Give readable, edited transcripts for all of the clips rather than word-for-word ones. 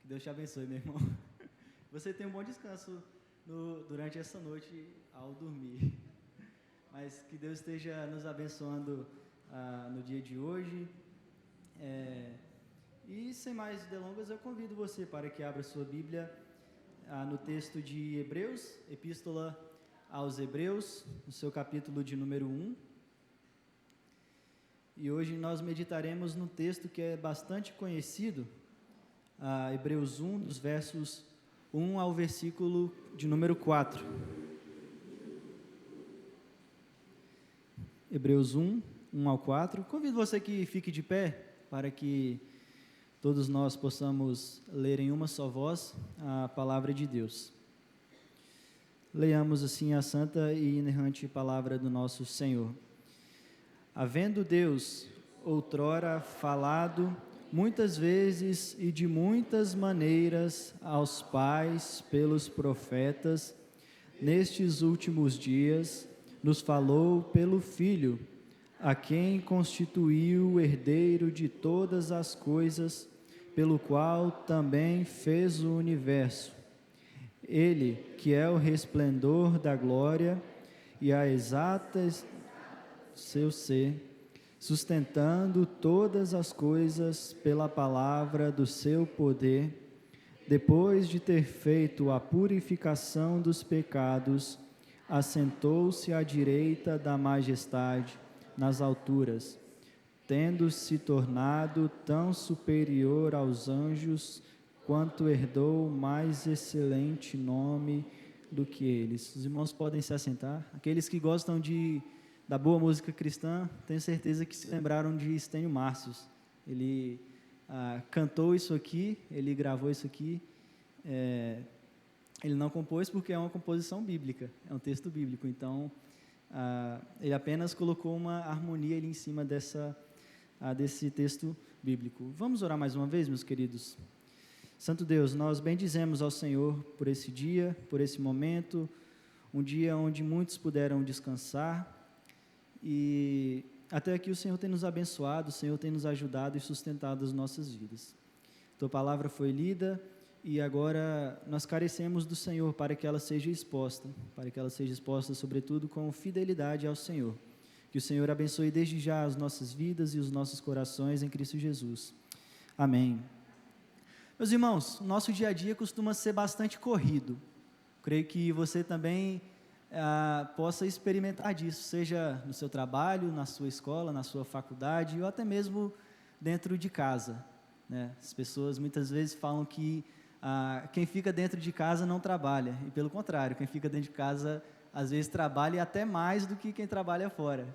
Deus te abençoe, meu irmão. Você tem um bom descanso durante essa noite ao dormir. Mas que Deus esteja nos abençoando no dia de hoje. E sem mais delongas, eu convido você para que abra sua Bíblia no texto de Hebreus, Epístola aos Hebreus, no seu capítulo de número 1. E hoje nós meditaremos no texto que é bastante conhecido, Hebreus 1, dos versos 1 ao versículo de número 4. Hebreus 1, 1 ao 4. Convido você que fique de pé para que todos nós possamos ler em uma só voz a palavra de Deus. Leiamos assim a santa e inerrante palavra do nosso Senhor. Havendo Deus outrora falado muitas vezes e de muitas maneiras aos pais pelos profetas, nestes últimos dias nos falou pelo Filho, a quem constituiu o herdeiro de todas as coisas, pelo qual também fez o universo. Ele, que é o resplendor da glória e a exata seu ser, sustentando todas as coisas pela palavra do seu poder, depois de ter feito a purificação dos pecados, assentou-se à direita da majestade nas alturas, tendo se tornado tão superior aos anjos, quanto herdou mais excelente nome do que eles. Os irmãos podem se assentar. Aqueles que gostam da boa música cristã, tenho certeza que se lembraram de Estênio Márcios. Ele cantou isso aqui, ele gravou isso aqui. Ele não compôs porque é uma composição bíblica, é um texto bíblico. Então, ele apenas colocou uma harmonia ali em cima desse texto bíblico. Vamos orar mais uma vez, meus queridos? Santo Deus, nós bendizemos ao Senhor por esse dia, por esse momento, um dia onde muitos puderam descansar, e até aqui o Senhor tem nos abençoado, o Senhor tem nos ajudado e sustentado as nossas vidas. Tua palavra foi lida e agora nós carecemos do Senhor para que ela seja exposta, sobretudo com fidelidade ao Senhor. Que o Senhor abençoe desde já as nossas vidas e os nossos corações em Cristo Jesus. Amém. Meus irmãos, nosso dia a dia costuma ser bastante corrido. Creio que você também possa experimentar disso, seja no seu trabalho, na sua escola, na sua faculdade ou até mesmo dentro de casa, né? As pessoas muitas vezes falam que quem fica dentro de casa não trabalha, e pelo contrário, quem fica dentro de casa às vezes trabalha até mais do que quem trabalha fora.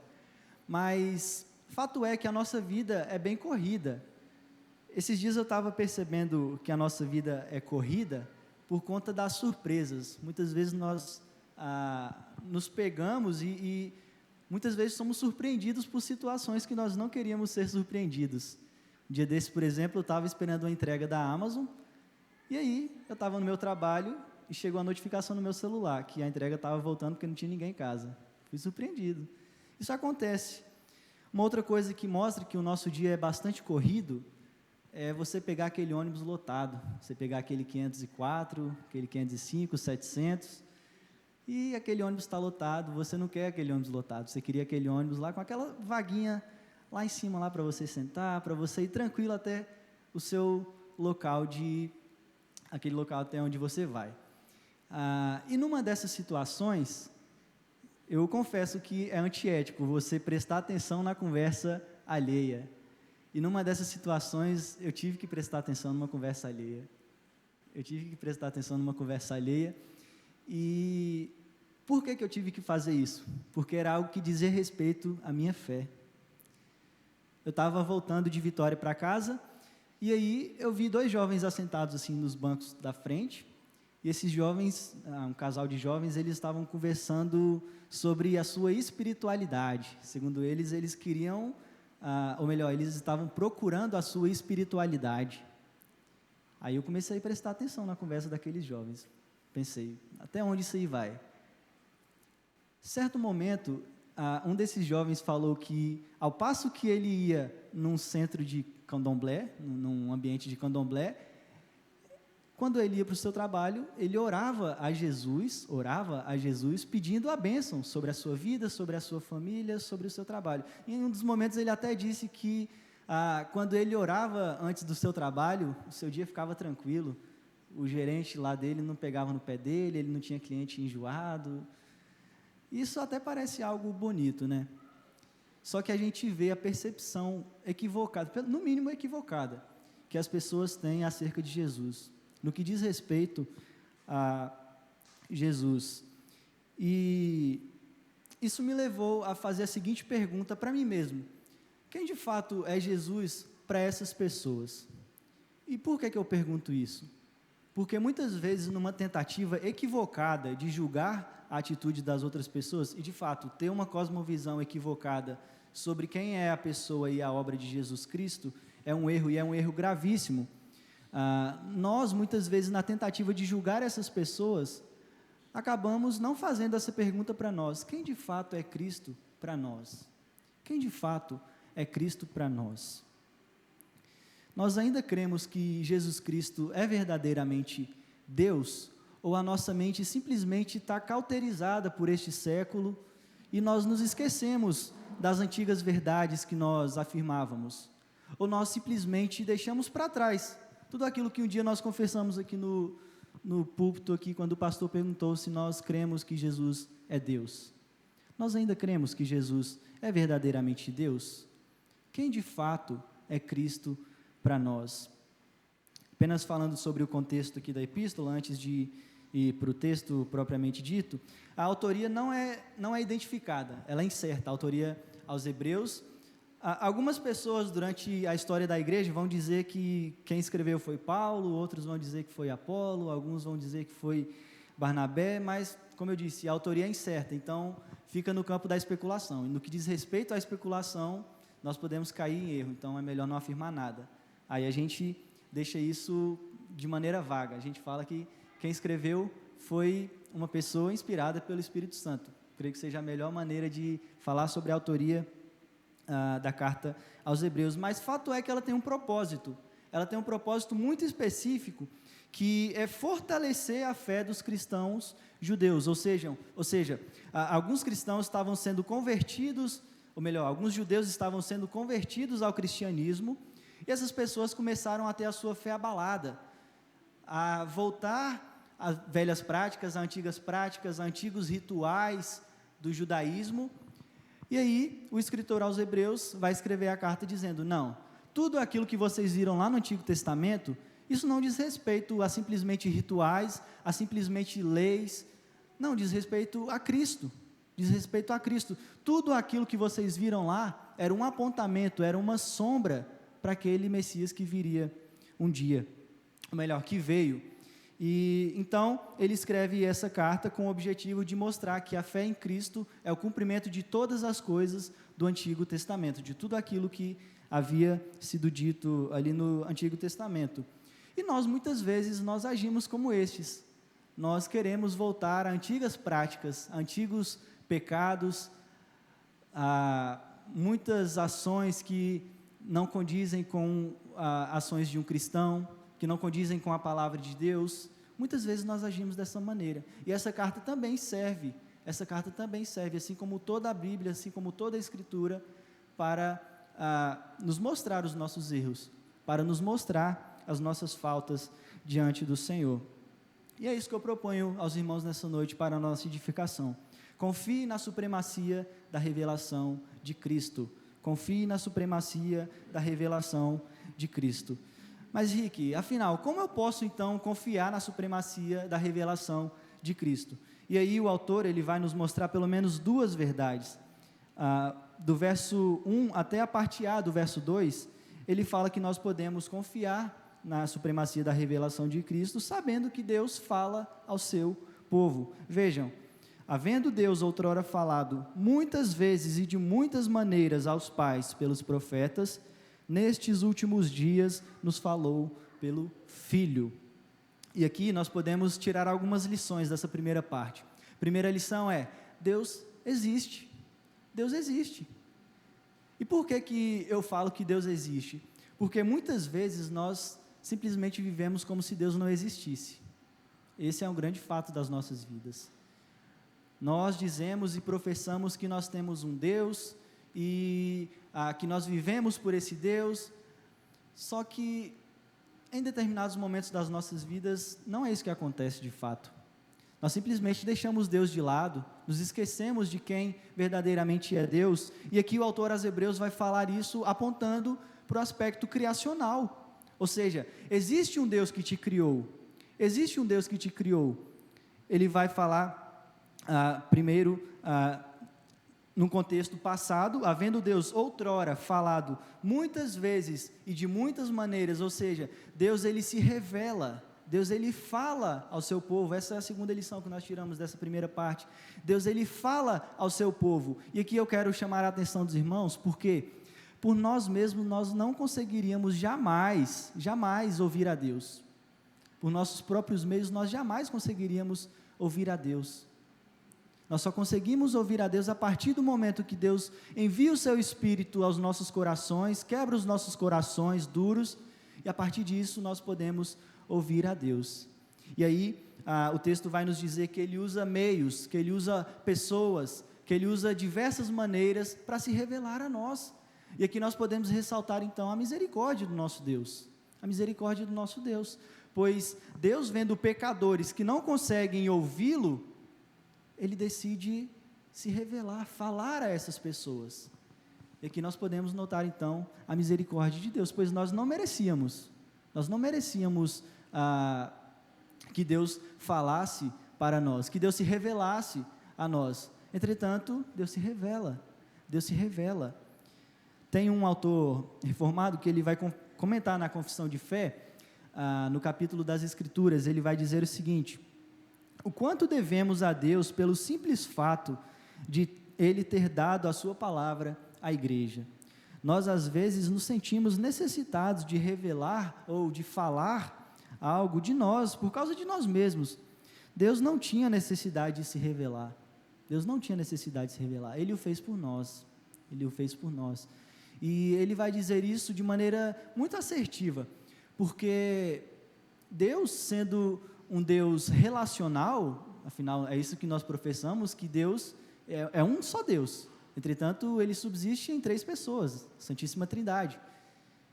Mas fato é que a nossa vida é bem corrida. Esses dias eu estava percebendo que a nossa vida é corrida por conta das surpresas. Muitas vezes nós nos pegamos e muitas vezes somos surpreendidos por situações que nós não queríamos ser surpreendidos. Um dia desse, por exemplo, eu estava esperando uma entrega da Amazon, e aí eu estava no meu trabalho e chegou a notificação no meu celular que a entrega estava voltando porque não tinha ninguém em casa. Fui surpreendido. Isso acontece. Uma outra coisa que mostra que o nosso dia é bastante corrido é você pegar aquele ônibus lotado, você pegar aquele 504, aquele 505, 700, e aquele ônibus está lotado, você não quer aquele ônibus lotado, você queria aquele ônibus lá com aquela vaguinha lá em cima, lá para você sentar, para você ir tranquilo até o seu local aquele local até onde você vai. E numa dessas situações, eu confesso que é antiético você prestar atenção na conversa alheia. E numa dessas situações, eu tive que prestar atenção numa conversa alheia. E por que eu tive que fazer isso? Porque era algo que dizia respeito à minha fé. Eu estava voltando de Vitória para casa, e aí eu vi dois jovens assentados assim nos bancos da frente, e esses jovens, um casal de jovens, eles estavam conversando sobre a sua espiritualidade. Segundo eles, eles queriam... eles estavam procurando a sua espiritualidade. Aí eu comecei a prestar atenção na conversa daqueles jovens. Pensei, até onde isso aí vai? Certo momento, um desses jovens falou que, ao passo que ele ia num centro de candomblé, num ambiente de candomblé, quando ele ia para o seu trabalho, ele orava a Jesus pedindo a bênção sobre a sua vida, sobre a sua família, sobre o seu trabalho. Em um dos momentos ele até disse que quando ele orava antes do seu trabalho, o seu dia ficava tranquilo, o gerente lá dele não pegava no pé dele, ele não tinha cliente enjoado. Isso até parece algo bonito, né? Só que a gente vê a percepção equivocada, no mínimo equivocada, que as pessoas têm acerca de Jesus, no que diz respeito a Jesus. E isso me levou a fazer a seguinte pergunta para mim mesmo: quem de fato é Jesus para essas pessoas? E por que eu pergunto isso? Porque muitas vezes, numa tentativa equivocada de julgar a atitude das outras pessoas, e de fato ter uma cosmovisão equivocada sobre quem é a pessoa e a obra de Jesus Cristo, é um erro, e é um erro gravíssimo. Nós, muitas vezes, na tentativa de julgar essas pessoas, acabamos não fazendo essa pergunta para nós: quem de fato é Cristo para nós? Quem de fato é Cristo para nós? Nós ainda cremos que Jesus Cristo é verdadeiramente Deus, ou a nossa mente simplesmente está cauterizada por este século e nós nos esquecemos das antigas verdades que nós afirmávamos, ou nós simplesmente deixamos para trás tudo aquilo que um dia nós confessamos aqui no púlpito, aqui, quando o pastor perguntou se nós cremos que Jesus é Deus. Nós ainda cremos que Jesus é verdadeiramente Deus? Quem de fato é Cristo para nós? Apenas falando sobre o contexto aqui da epístola, antes de ir para o texto propriamente dito, a autoria não é identificada, ela é incerta, a autoria aos Hebreus. Algumas pessoas durante a história da igreja vão dizer que quem escreveu foi Paulo, outros vão dizer que foi Apolo, alguns vão dizer que foi Barnabé, mas, como eu disse, a autoria é incerta, então fica no campo da especulação, e no que diz respeito à especulação, nós podemos cair em erro, então é melhor não afirmar nada. Aí a gente deixa isso de maneira vaga, a gente fala que quem escreveu foi uma pessoa inspirada pelo Espírito Santo. Creio que seja a melhor maneira de falar sobre a autoria da carta aos Hebreus, mas fato é que ela tem um propósito muito específico, que é fortalecer a fé dos cristãos judeus, ou seja, alguns cristãos estavam sendo convertidos, ou melhor, alguns judeus estavam sendo convertidos ao cristianismo, e essas pessoas começaram a ter a sua fé abalada, a voltar a velhas práticas, a antigas práticas, a antigos rituais do judaísmo. E aí, o escritor aos Hebreus vai escrever a carta dizendo: não, tudo aquilo que vocês viram lá no Antigo Testamento, isso não diz respeito a simplesmente rituais, a simplesmente leis, não, diz respeito a Cristo, tudo aquilo que vocês viram lá, era um apontamento, era uma sombra, para aquele Messias que viria um dia, ou melhor, que veio. E então ele escreve essa carta com o objetivo de mostrar que a fé em Cristo é o cumprimento de todas as coisas do Antigo Testamento, de tudo aquilo que havia sido dito ali no Antigo Testamento. E nós, muitas vezes, nós agimos como estes. Nós queremos voltar a antigas práticas, a antigos pecados, a muitas ações que não condizem com ações de um cristão, que não condizem com a palavra de Deus. Muitas vezes nós agimos dessa maneira, e essa carta também serve, assim como toda a Bíblia, assim como toda a Escritura, para nos mostrar os nossos erros, para nos mostrar as nossas faltas diante do Senhor. E é isso que eu proponho aos irmãos nessa noite para a nossa edificação. Confie na supremacia da revelação de Cristo. Confie na supremacia da revelação de Cristo. Mas, Rick, afinal, como eu posso, então, confiar na supremacia da revelação de Cristo? E aí o autor, ele vai nos mostrar pelo menos duas verdades. Do verso 1 até a parte A do verso 2, ele fala que nós podemos confiar na supremacia da revelação de Cristo, sabendo que Deus fala ao seu povo. Vejam, havendo Deus outrora falado muitas vezes e de muitas maneiras aos pais pelos profetas, nestes últimos dias nos falou pelo Filho. E aqui nós podemos tirar algumas lições dessa primeira parte. Primeira lição é: Deus existe. Deus existe. E por que eu falo que Deus existe? Porque muitas vezes nós simplesmente vivemos como se Deus não existisse. Esse é um grande fato das nossas vidas. Nós dizemos e professamos que nós temos um Deus e que nós vivemos por esse Deus, só que em determinados momentos das nossas vidas não é isso que acontece de fato. Nós simplesmente deixamos Deus de lado, nos esquecemos de quem verdadeiramente é Deus, e aqui o autor aos Hebreus vai falar isso apontando para o aspecto criacional, ou seja, existe um Deus que te criou, existe um Deus que te criou. Ele vai falar primeiro, num contexto passado, havendo Deus outrora falado muitas vezes e de muitas maneiras, ou seja, Deus ele se revela, Deus ele fala ao seu povo. Essa é a segunda lição que nós tiramos dessa primeira parte. Deus ele fala ao seu povo, e aqui eu quero chamar a atenção dos irmãos, porque por nós mesmos nós não conseguiríamos jamais ouvir a Deus, por nossos próprios meios nós jamais conseguiríamos ouvir a Deus. Nós só conseguimos ouvir a Deus a partir do momento que Deus envia o seu Espírito aos nossos corações, quebra os nossos corações duros, e a partir disso nós podemos ouvir a Deus. E aí o texto vai nos dizer que Ele usa meios, que Ele usa pessoas, que Ele usa diversas maneiras para se revelar a nós. E aqui nós podemos ressaltar então a misericórdia do nosso Deus, a misericórdia do nosso Deus, pois Deus, vendo pecadores que não conseguem ouvi-lo, Ele decide se revelar, falar a essas pessoas. E aqui nós podemos notar então a misericórdia de Deus, pois nós não merecíamos que Deus falasse para nós, que Deus se revelasse a nós. Entretanto, Deus se revela. Tem um autor reformado que ele vai comentar na Confissão de Fé, no capítulo das Escrituras, ele vai dizer o seguinte: o quanto devemos a Deus pelo simples fato de Ele ter dado a sua palavra à igreja. Nós às vezes nos sentimos necessitados de revelar ou de falar algo de nós, por causa de nós mesmos. Deus não tinha necessidade de se revelar, Ele o fez por nós, e Ele vai dizer isso de maneira muito assertiva, porque Deus, sendo um Deus relacional, afinal é isso que nós professamos, que Deus é um só Deus, entretanto Ele subsiste em 3 pessoas, Santíssima Trindade,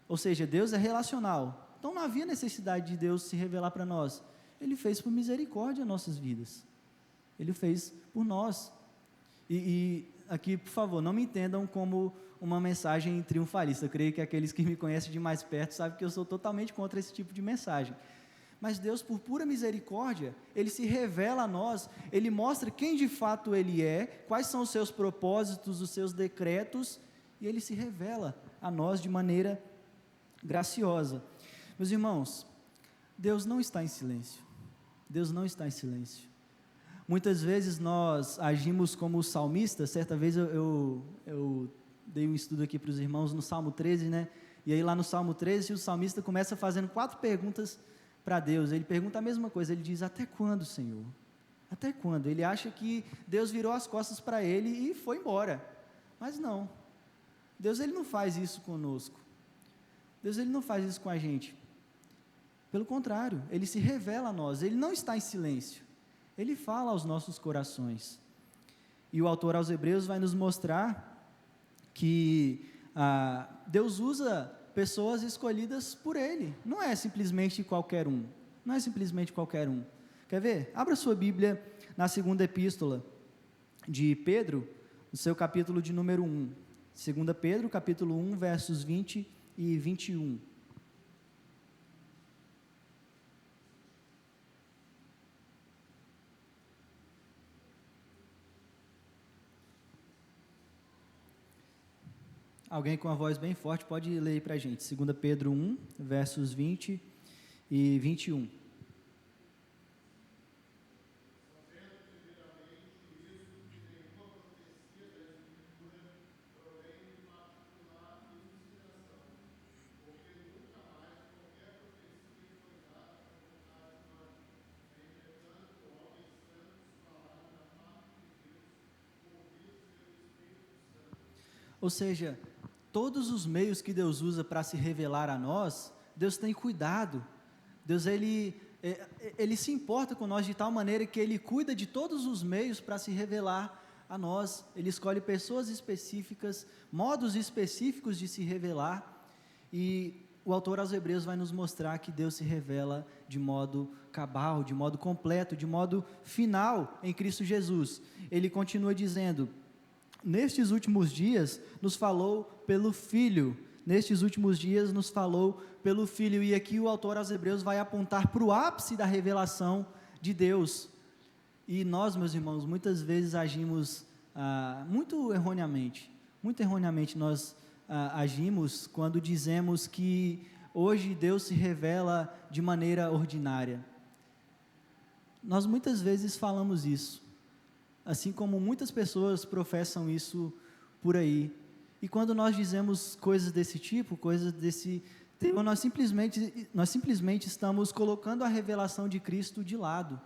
ou seja, Deus é relacional, então não havia necessidade de Deus se revelar para nós. Ele fez por misericórdia nossas vidas, Ele fez por nós, e aqui, por favor, não me entendam como uma mensagem triunfalista. Eu creio que aqueles que me conhecem de mais perto sabem que eu sou totalmente contra esse tipo de mensagem. Mas Deus, por pura misericórdia, Ele se revela a nós, Ele mostra quem de fato Ele é, quais são os seus propósitos, os seus decretos, e Ele se revela a nós de maneira graciosa. Meus irmãos, Deus não está em silêncio. Muitas vezes nós agimos como o salmista. Certa vez eu dei um estudo aqui para os irmãos no Salmo 13, né? E aí lá no Salmo 13 o salmista começa fazendo 4 perguntas para Deus. Ele pergunta a mesma coisa, ele diz: até quando, Senhor? Até quando? Ele acha que Deus virou as costas para ele e foi embora, mas não, Deus ele não faz isso conosco, Deus ele não faz isso com a gente, pelo contrário, Ele se revela a nós, Ele não está em silêncio, Ele fala aos nossos corações. E o autor aos Hebreus vai nos mostrar que Deus usa pessoas escolhidas por Ele, não é simplesmente qualquer um, quer ver? Abra sua Bíblia na segunda epístola de Pedro, no seu capítulo de número 1, 2 Pedro, capítulo 1, versos 20 e 21. Alguém com a voz bem forte pode ler aí para a gente, 2 Pedro 1, versos 20 e 21. Ou seja, todos os meios que Deus usa para se revelar a nós, Deus tem cuidado, Deus Ele se importa com nós de tal maneira que Ele cuida de todos os meios para se revelar a nós. Ele escolhe pessoas específicas, modos específicos de se revelar, e o autor aos Hebreus vai nos mostrar que Deus se revela de modo cabal, de modo completo, de modo final em Cristo Jesus. Ele continua dizendo: nestes últimos dias nos falou pelo Filho, nestes últimos dias nos falou pelo Filho, e aqui o autor aos Hebreus vai apontar para o ápice da revelação de Deus. E nós, meus irmãos, muitas vezes agimos muito erroneamente nós agimos quando dizemos que hoje Deus se revela de maneira ordinária. Nós muitas vezes falamos isso, assim como muitas pessoas professam isso por aí, e quando nós dizemos coisas desse tipo, coisas desse tema, nós simplesmente estamos colocando a revelação de Cristo de lado,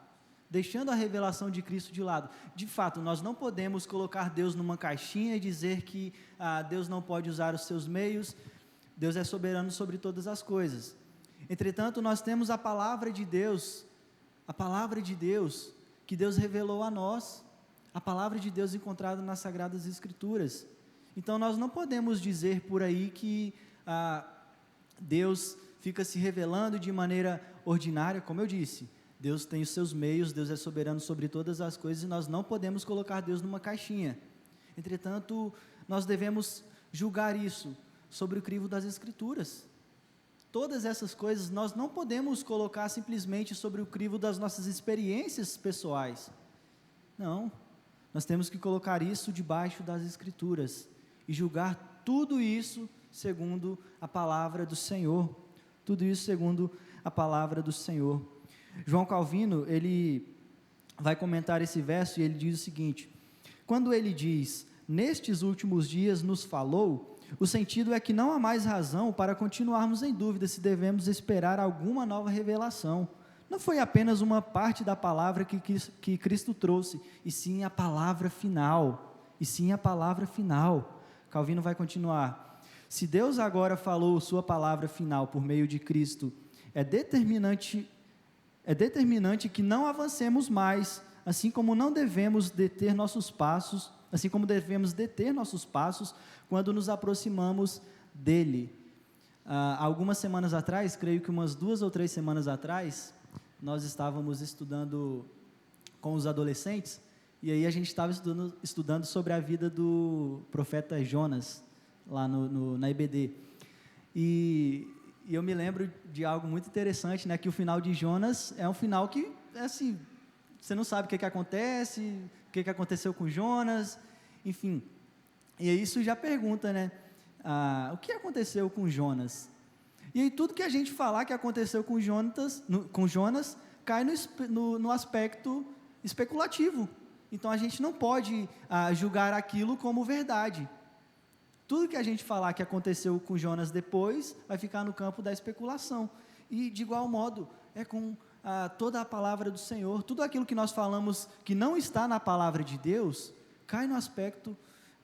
deixando a revelação de Cristo de lado. De fato, nós não podemos colocar Deus numa caixinha e dizer que Deus não pode usar os seus meios, Deus é soberano sobre todas as coisas. Entretanto, nós temos a palavra de Deus que Deus revelou a nós, a palavra de Deus encontrada nas Sagradas Escrituras. Então, nós não podemos dizer por aí que Deus fica se revelando de maneira ordinária. Como eu disse, Deus tem os seus meios, Deus é soberano sobre todas as coisas, e nós não podemos colocar Deus numa caixinha. Entretanto, nós devemos julgar isso sobre o crivo das Escrituras. Todas essas coisas nós não podemos colocar simplesmente sobre o crivo das nossas experiências pessoais. Não, nós temos que colocar isso debaixo das Escrituras e julgar tudo isso segundo a palavra do Senhor. Tudo isso segundo a palavra do Senhor. João Calvino, ele vai comentar esse verso e ele diz o seguinte: quando ele diz, nestes últimos dias nos falou, o sentido é que não há mais razão para continuarmos em dúvida se devemos esperar alguma nova revelação. Não foi apenas uma parte da palavra que Cristo trouxe, e sim a palavra final, Calvino vai continuar: se Deus agora falou sua palavra final por meio de Cristo, é determinante que não avancemos mais, assim como devemos deter nossos passos quando nos aproximamos dele. Algumas semanas atrás, creio que umas 2 ou 3 semanas atrás, nós estávamos estudando com os adolescentes, e aí a gente estava estudando sobre a vida do profeta Jonas, lá na IBD, e eu me lembro de algo muito interessante, né, que o final de Jonas é um final que, assim, você não sabe o que acontece, o que aconteceu com Jonas, enfim, e aí isso já pergunta, né, o que aconteceu com Jonas? E aí tudo que a gente falar que aconteceu com Jonas cai no aspecto especulativo. Então a gente não pode julgar aquilo como verdade. Tudo que a gente falar que aconteceu com Jonas depois vai ficar no campo da especulação. E de igual modo é com toda a palavra do Senhor. Tudo aquilo que nós falamos que não está na palavra de Deus cai no aspecto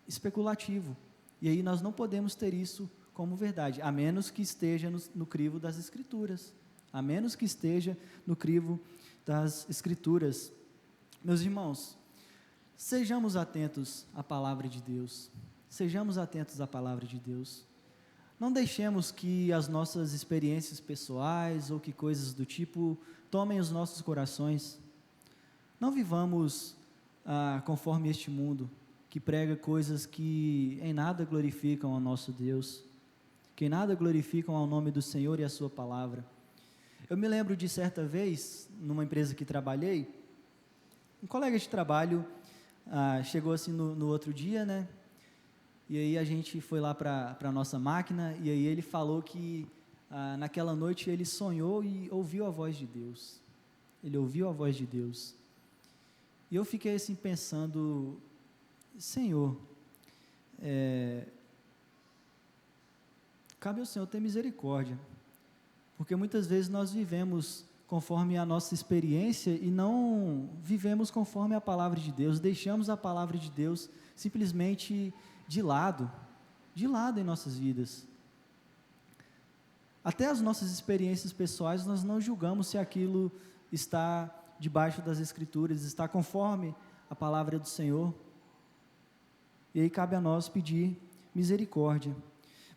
especulativo. E aí nós não podemos ter isso como verdade, a menos que esteja no crivo das Escrituras. A menos que esteja no crivo das Escrituras. Meus irmãos, sejamos atentos à palavra de Deus. Sejamos atentos à palavra de Deus. Não deixemos que as nossas experiências pessoais ou que coisas do tipo tomem os nossos corações. Não vivamos conforme este mundo, que prega coisas que em nada glorificam ao nosso Deus, que em nada glorificam ao nome do Senhor e a sua palavra. Eu me lembro de certa vez, numa empresa que trabalhei, um colega de trabalho chegou assim no outro dia, né? E aí a gente foi lá para a nossa máquina, e aí ele falou que naquela noite ele sonhou e ouviu a voz de Deus. Ele ouviu a voz de Deus. E eu fiquei assim pensando, Senhor, cabe ao Senhor ter misericórdia, porque muitas vezes nós vivemos conforme a nossa experiência e não vivemos conforme a palavra de Deus, deixamos a palavra de Deus simplesmente de lado em nossas vidas. Até as nossas experiências pessoais, nós não julgamos se aquilo está debaixo das Escrituras, está conforme a palavra do Senhor. E aí cabe a nós pedir misericórdia.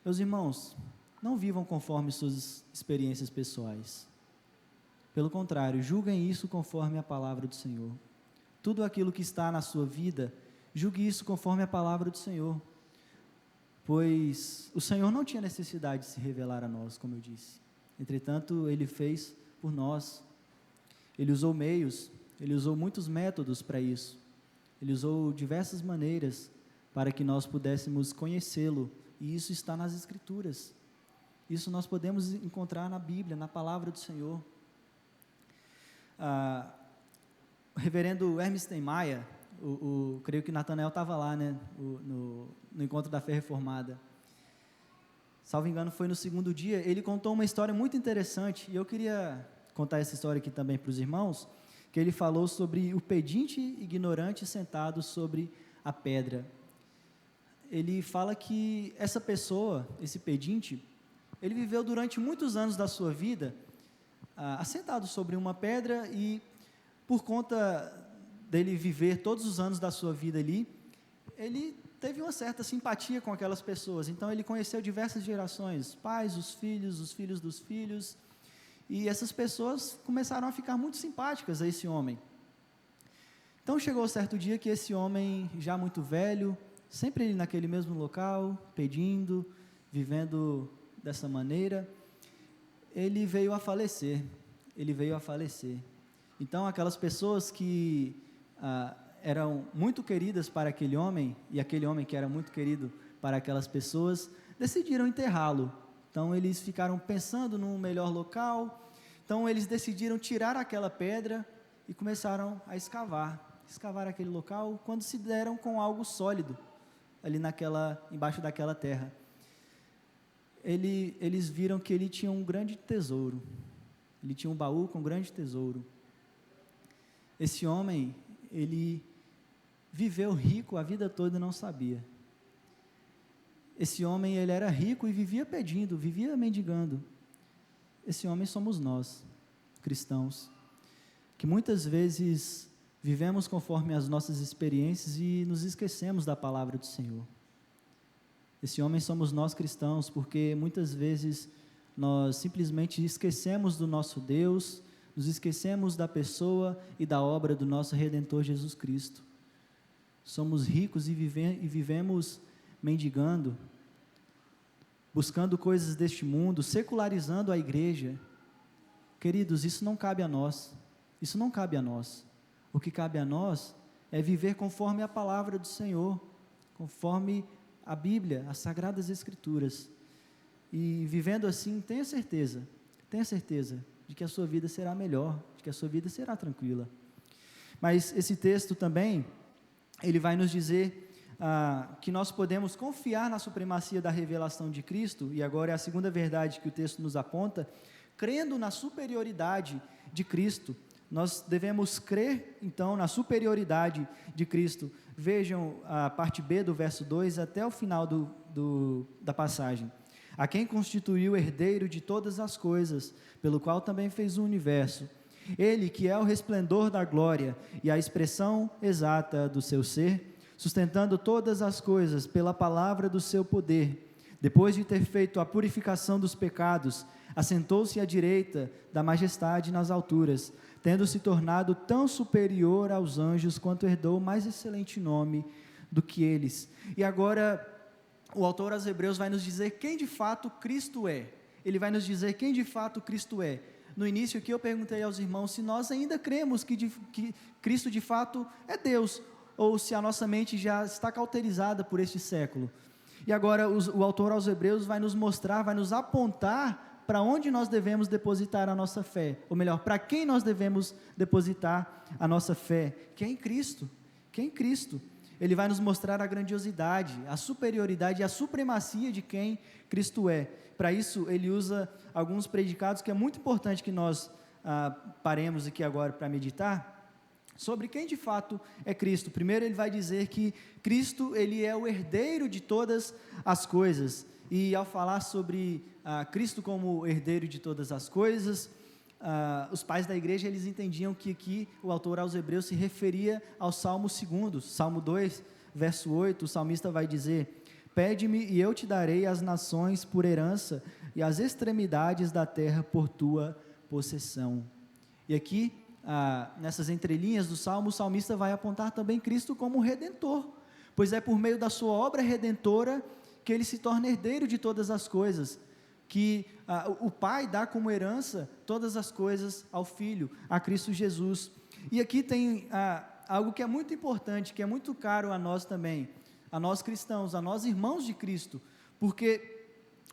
Meus irmãos, não vivam conforme suas experiências pessoais. Pelo contrário, julguem isso conforme a palavra do Senhor. Tudo aquilo que está na sua vida, julgue isso conforme a palavra do Senhor. Pois o Senhor não tinha necessidade de se revelar a nós, como eu disse. Entretanto, Ele fez por nós. Ele usou meios, Ele usou muitos métodos para isso. Ele usou diversas maneiras para que nós pudéssemos conhecê-lo. E isso está nas Escrituras. Isso nós podemos encontrar na Bíblia, na palavra do Senhor. O reverendo Hermes Steinmeier, creio que Natanael estava lá, né, no encontro da fé reformada. Salvo engano, foi no segundo dia. Ele contou uma história muito interessante, e eu queria contar essa história aqui também para os irmãos, que ele falou sobre o pedinte ignorante sentado sobre a pedra. Ele fala que essa pessoa, esse pedinte, ele viveu durante muitos anos da sua vida assentado sobre uma pedra, e por conta dele viver todos os anos da sua vida ali, ele teve uma certa simpatia com aquelas pessoas. Então ele conheceu diversas gerações, pais, os filhos dos filhos, e essas pessoas começaram a ficar muito simpáticas a esse homem. Então chegou certo dia que esse homem, já muito velho, sempre naquele mesmo local, pedindo, vivendo dessa maneira, ele veio a falecer. Então aquelas pessoas que eram muito queridas para aquele homem, e aquele homem que era muito querido para aquelas pessoas, decidiram enterrá-lo. Então eles ficaram pensando num melhor local, então eles decidiram tirar aquela pedra e começaram a escavar aquele local, quando se deram com algo sólido, ali embaixo daquela terra. Eles viram que ele tinha um grande tesouro, ele tinha um baú com um grande tesouro. Esse homem, ele viveu rico a vida toda e não sabia. Esse homem, ele era rico e vivia pedindo, vivia mendigando. Esse homem somos nós, cristãos, que muitas vezes vivemos conforme as nossas experiências e nos esquecemos da palavra do Senhor. Esse homem somos nós, cristãos, porque muitas vezes nós simplesmente esquecemos do nosso Deus, nos esquecemos da pessoa e da obra do nosso Redentor Jesus Cristo. Somos ricos e vivemos mendigando, buscando coisas deste mundo, secularizando a igreja. Queridos, isso não cabe a nós. O que cabe a nós é viver conforme a palavra do Senhor, conforme a Bíblia, as Sagradas Escrituras. E vivendo assim, tenha certeza de que a sua vida será melhor, de que a sua vida será tranquila. Mas esse texto também, ele vai nos dizer que nós podemos confiar na supremacia da revelação de Cristo, e agora é a segunda verdade que o texto nos aponta, crendo na superioridade de Cristo. Nós devemos crer, então, na superioridade de Cristo. Vejam a parte B do verso 2 até o final da passagem. A quem constituiu herdeiro de todas as coisas, pelo qual também fez o universo. Ele que é o resplendor da glória e a expressão exata do seu ser, sustentando todas as coisas pela palavra do seu poder. Depois de ter feito a purificação dos pecados, assentou-se à direita da majestade nas alturas, tendo se tornado tão superior aos anjos quanto herdou mais excelente nome do que eles. E agora o autor aos Hebreus vai nos dizer quem de fato Cristo é. Ele vai nos dizer quem de fato Cristo é. No início aqui eu perguntei aos irmãos se nós ainda cremos que Cristo de fato é Deus, ou se a nossa mente já está cauterizada por este século. E agora o autor aos Hebreus vai nos mostrar, vai nos apontar para onde nós devemos depositar a nossa fé, ou melhor, para quem nós devemos depositar a nossa fé, que é em Cristo, Ele vai nos mostrar a grandiosidade, a superioridade e a supremacia de quem Cristo é. Para isso, ele usa alguns predicados que é muito importante que nós paremos aqui agora para meditar, sobre quem de fato é Cristo. Primeiro ele vai dizer que Cristo, ele é o herdeiro de todas as coisas. e ao falar sobre Cristo como herdeiro de todas as coisas, os pais da igreja, eles entendiam que aqui o autor aos Hebreus se referia ao Salmo 2, Salmo 2, verso 8, o salmista vai dizer: pede-me e eu te darei as nações por herança e as extremidades da terra por tua possessão. E aqui, nessas entrelinhas do Salmo, o salmista vai apontar também Cristo como Redentor, pois é por meio da sua obra redentora que ele se torna herdeiro de todas as coisas, que o Pai dá como herança todas as coisas ao Filho, a Cristo Jesus. E aqui tem algo que é muito importante, que é muito caro a nós também, a nós cristãos, a nós irmãos de Cristo, porque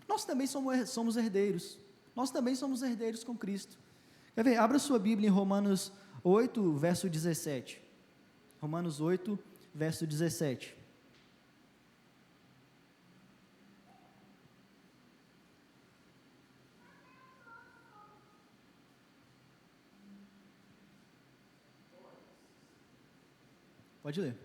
nós também somos herdeiros, nós também somos herdeiros com Cristo. Quer ver? Abra sua Bíblia em Romanos 8, verso 17. Romanos 8, verso 17. Pode ler.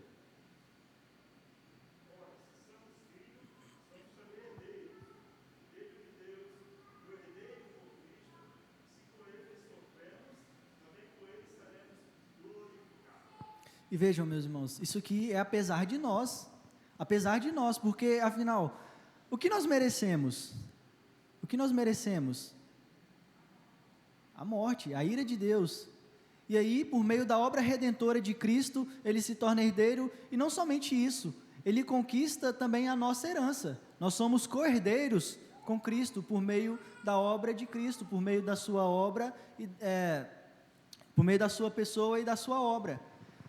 E vejam, meus irmãos, isso aqui é apesar de nós, porque afinal, o que nós merecemos? O que nós merecemos? A morte, a ira de Deus. E aí, por meio da obra redentora de Cristo, ele se torna herdeiro, e não somente isso, ele conquista também a nossa herança. Nós somos co-herdeiros com Cristo, por meio da obra de Cristo, por meio da sua obra, por meio da sua pessoa e da sua obra.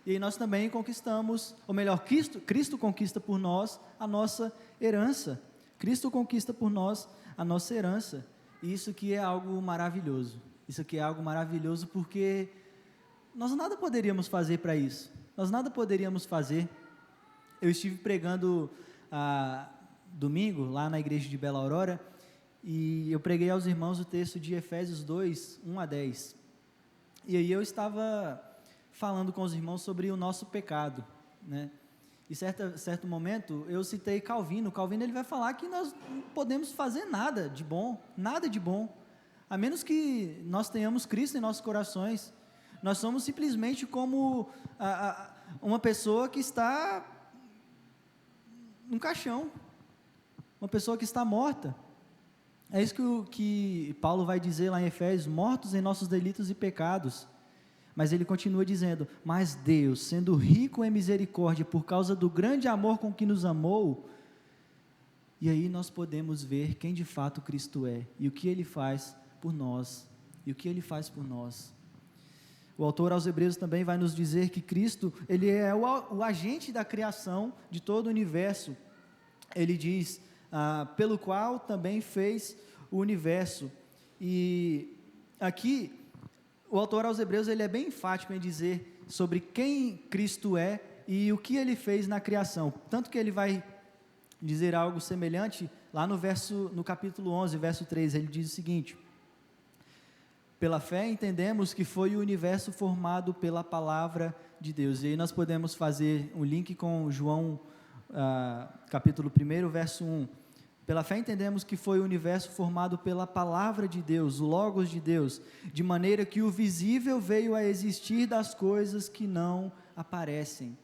E aí nós também conquistamos, ou melhor, Cristo conquista por nós a nossa herança. Cristo conquista por nós a nossa herança. E isso aqui é algo maravilhoso. Isso aqui é algo maravilhoso porque nós nada poderíamos fazer para isso. Nós nada poderíamos fazer. Eu estive pregando domingo lá na igreja de Bela Aurora e eu preguei aos irmãos o texto de Efésios 2, 1 a 10. E aí eu estava falando com os irmãos sobre o nosso pecado, né? E certo momento eu citei Calvino. Calvino, ele vai falar que nós não podemos fazer nada de bom, a menos que nós tenhamos Cristo em nossos corações. Nós somos simplesmente como uma pessoa que está num caixão, uma pessoa que está morta. É isso que Paulo vai dizer lá em Efésios: mortos em nossos delitos e pecados. Mas ele continua dizendo: mas Deus, sendo rico em misericórdia, por causa do grande amor com que nos amou. E aí nós podemos ver quem de fato Cristo é, e o que Ele faz por nós, O autor aos Hebreus também vai nos dizer que Cristo, Ele é o agente da criação de todo o universo. Ele diz, pelo qual também fez o universo. E aqui, o autor aos Hebreus, ele é bem enfático em dizer sobre quem Cristo é e o que Ele fez na criação. Tanto que ele vai dizer algo semelhante lá no capítulo 11, verso 3, ele diz o seguinte: pela fé entendemos que foi o universo formado pela palavra de Deus. E aí nós podemos fazer um link com João, capítulo 1, verso 1. Pela fé entendemos que foi o universo formado pela palavra de Deus, o Logos de Deus, de maneira que o visível veio a existir das coisas que não aparecem.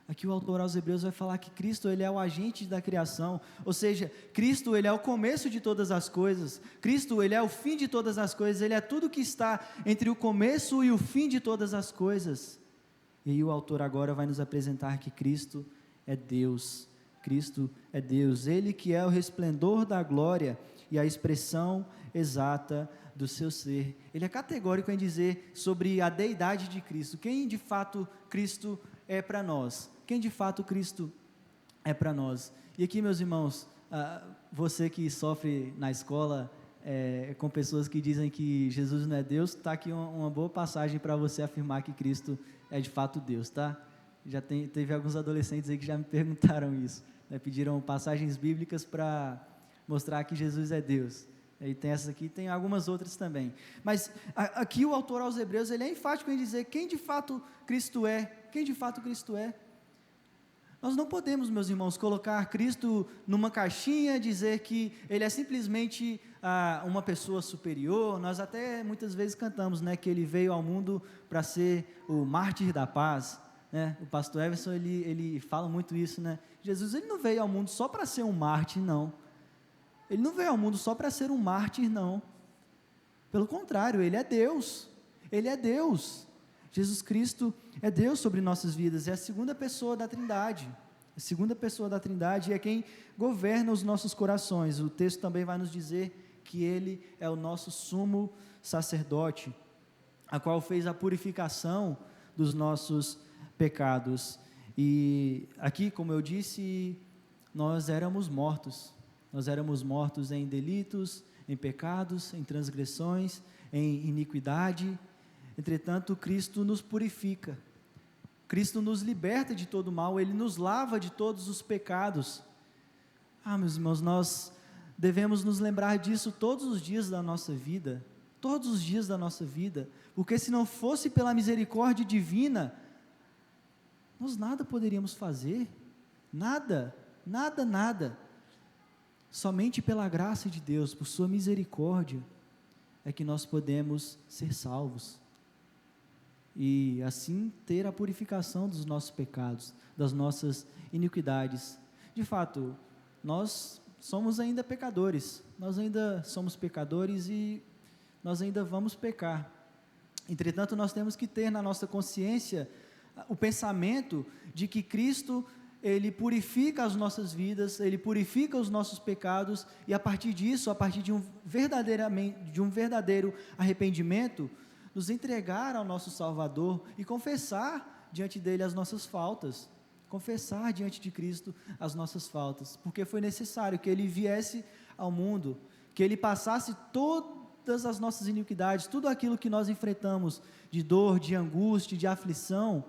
Aqui o autor aos Hebreus vai falar que Cristo, Ele é o agente da criação, ou seja, Cristo, Ele é o começo de todas as coisas, Cristo, Ele é o fim de todas as coisas, Ele é tudo que está entre o começo e o fim de todas as coisas. E aí o autor agora vai nos apresentar que Cristo é Deus. Cristo é Deus, Ele que é o resplendor da glória e a expressão exata do seu ser. Ele é categórico em dizer sobre a deidade de Cristo, quem de fato Cristo é para nós, quem de fato Cristo é para nós. E aqui, meus irmãos, você que sofre na escola com pessoas que dizem que Jesus não é Deus, está aqui uma boa passagem para você afirmar que Cristo é de fato Deus, tá? Teve alguns adolescentes aí que já me perguntaram isso, né? Pediram passagens bíblicas para mostrar que Jesus é Deus. E tem essas aqui, tem algumas outras também. Mas aqui o autor aos Hebreus, ele é enfático em dizer quem de fato Cristo é, quem de fato Cristo é. Nós não podemos, meus irmãos, colocar Cristo numa caixinha, dizer que Ele é simplesmente uma pessoa superior. Nós até muitas vezes cantamos, né, que Ele veio ao mundo para ser o mártir da paz, né? O pastor Everson, ele fala muito isso, né? Jesus, Ele não veio ao mundo só para ser um mártir, não. Ele não veio ao mundo só para ser um mártir, não. Pelo contrário, Ele é Deus. Ele é Deus. Jesus Cristo é Deus sobre nossas vidas, é a segunda pessoa da Trindade. A segunda pessoa da Trindade é quem governa os nossos corações. O texto também vai nos dizer que Ele é o nosso sumo sacerdote, a qual fez a purificação dos nossos pecados. E aqui, como eu disse, nós éramos mortos em delitos, em pecados, em transgressões, em iniquidade. Entretanto, Cristo nos purifica, Cristo nos liberta de todo mal, Ele nos lava de todos os pecados. Meus irmãos, nós devemos nos lembrar disso todos os dias da nossa vida, porque se não fosse pela misericórdia divina, nós nada poderíamos fazer, nada, somente pela graça de Deus, por sua misericórdia, é que nós podemos ser salvos, e assim ter a purificação dos nossos pecados, das nossas iniquidades. De fato, nós somos ainda pecadores, e nós ainda vamos pecar. Entretanto, nós temos que ter na nossa consciência o pensamento de que Cristo, Ele purifica as nossas vidas, Ele purifica os nossos pecados, e a partir disso, a partir de um verdadeiro arrependimento, nos entregar ao nosso Salvador e confessar diante dEle as nossas faltas, confessar diante de Cristo as nossas faltas, porque foi necessário que Ele viesse ao mundo, que Ele passasse todas as nossas iniquidades, tudo aquilo que nós enfrentamos, de dor, de angústia, de aflição.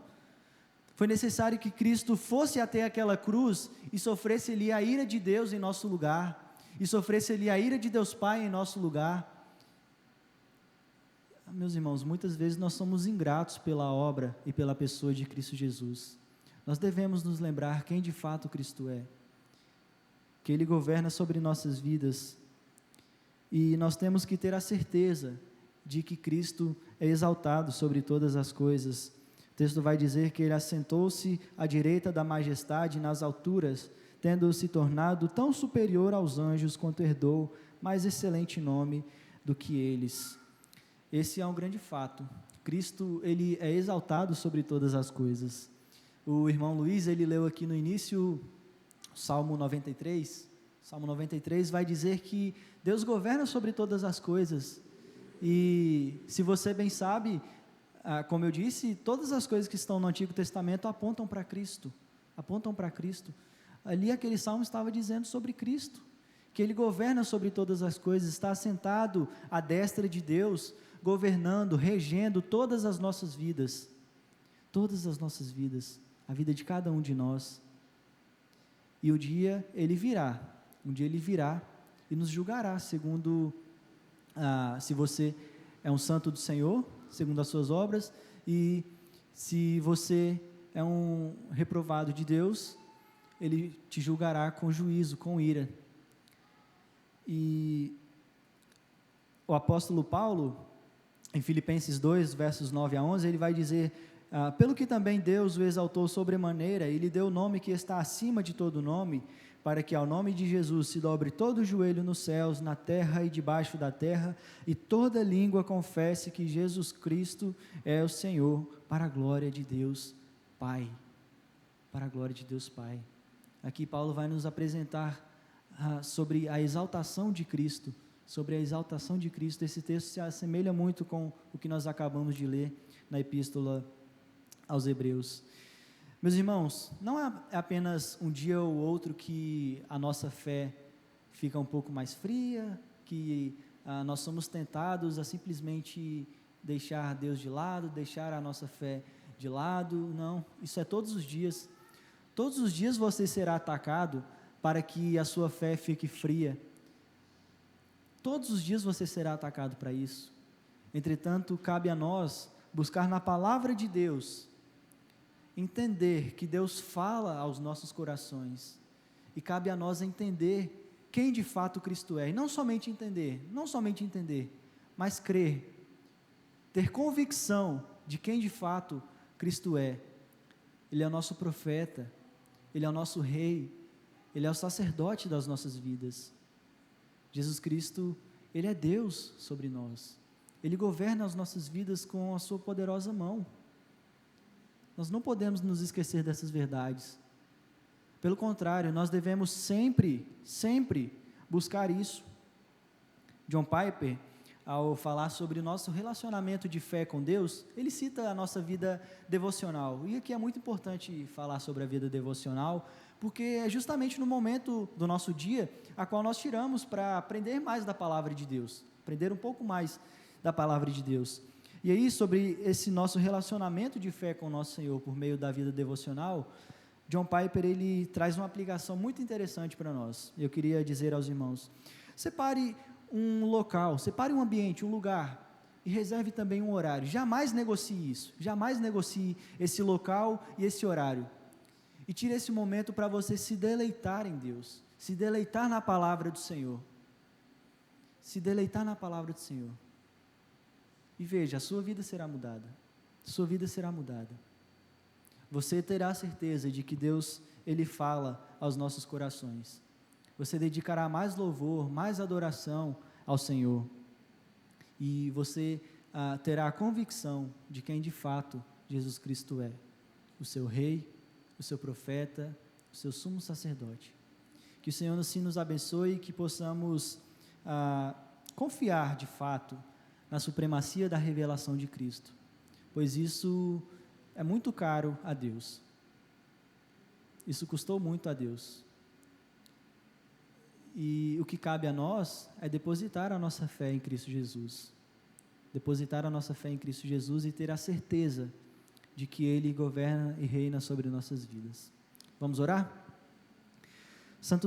Foi necessário que Cristo fosse até aquela cruz e sofresse ali a ira de Deus em nosso lugar, e sofresse ali a ira de Deus Pai em nosso lugar. Meus irmãos, muitas vezes nós somos ingratos pela obra e pela pessoa de Cristo Jesus. Nós devemos nos lembrar quem de fato Cristo é, que Ele governa sobre nossas vidas, e nós temos que ter a certeza de que Cristo é exaltado sobre todas as coisas. O texto vai dizer que Ele assentou-se à direita da majestade nas alturas, tendo se tornado tão superior aos anjos quanto herdou mais excelente nome do que eles. Esse é um grande fato. Cristo, Ele é exaltado sobre todas as coisas. O irmão Luiz, ele leu aqui no início o Salmo 93. Salmo 93 vai dizer que Deus governa sobre todas as coisas. E se você bem sabe, como eu disse, todas as coisas que estão no Antigo Testamento apontam para Cristo. Ali aquele salmo estava dizendo sobre Cristo, que Ele governa sobre todas as coisas, está assentado à destra de Deus, governando, regendo todas as nossas vidas, a vida de cada um de nós. E um dia Ele virá e nos julgará, segundo, se você é um santo do Senhor, segundo as suas obras, e se você é um reprovado de Deus, Ele te julgará com juízo, com ira. E o apóstolo Paulo, em Filipenses 2, versos 9 a 11, ele vai dizer, pelo que também Deus o exaltou sobremaneira, e lhe deu o nome que está acima de todo nome, para que ao nome de Jesus se dobre todo o joelho nos céus, na terra e debaixo da terra, e toda língua confesse que Jesus Cristo é o Senhor, para a glória de Deus Pai. Aqui Paulo vai nos apresentar sobre a exaltação de Cristo, Esse texto se assemelha muito com o que nós acabamos de ler na epístola aos Hebreus. Meus irmãos, não é apenas um dia ou outro que a nossa fé fica um pouco mais fria, que nós somos tentados a simplesmente deixar Deus de lado, deixar a nossa fé de lado. Não, isso é todos os dias. Todos os dias você será atacado para que a sua fé fique fria. Todos os dias você será atacado para isso. Entretanto, cabe a nós buscar na palavra de Deus entender que Deus fala aos nossos corações, e cabe a nós entender quem de fato Cristo é, e não somente entender, mas crer, ter convicção de quem de fato Cristo é. Ele é o nosso profeta, Ele é o nosso rei, Ele é o sacerdote das nossas vidas. Jesus Cristo, Ele é Deus sobre nós, Ele governa as nossas vidas com a sua poderosa mão. Nós não podemos nos esquecer dessas verdades. Pelo contrário, nós devemos sempre buscar isso. John Piper, ao falar sobre o nosso relacionamento de fé com Deus, ele cita a nossa vida devocional. E aqui é muito importante falar sobre a vida devocional, porque é justamente no momento do nosso dia a qual nós tiramos para aprender mais da palavra de Deus, aprender um pouco mais da palavra de Deus. E aí, sobre esse nosso relacionamento de fé com o nosso Senhor por meio da vida devocional, John Piper, ele traz uma aplicação muito interessante para nós. Eu queria dizer aos irmãos: separe um local, separe um ambiente, um lugar, e reserve também um horário. Jamais negocie isso, jamais negocie esse local e esse horário. E tire esse momento para você se deleitar em Deus, se deleitar na palavra do Senhor. Se deleitar na palavra do Senhor. E veja, a sua vida será mudada. Sua vida será mudada. Você terá certeza de que Deus, Ele fala aos nossos corações. Você dedicará mais louvor, mais adoração ao Senhor. E você terá a convicção de quem de fato Jesus Cristo é. O seu Rei, o seu profeta, o seu sumo sacerdote. Que o Senhor assim nos abençoe e que possamos confiar de fato na supremacia da revelação de Cristo, pois isso é muito caro a Deus, isso custou muito a Deus, e o que cabe a nós é depositar a nossa fé em Cristo Jesus, depositar a nossa fé em Cristo Jesus e ter a certeza de que Ele governa e reina sobre nossas vidas. Vamos orar? Santo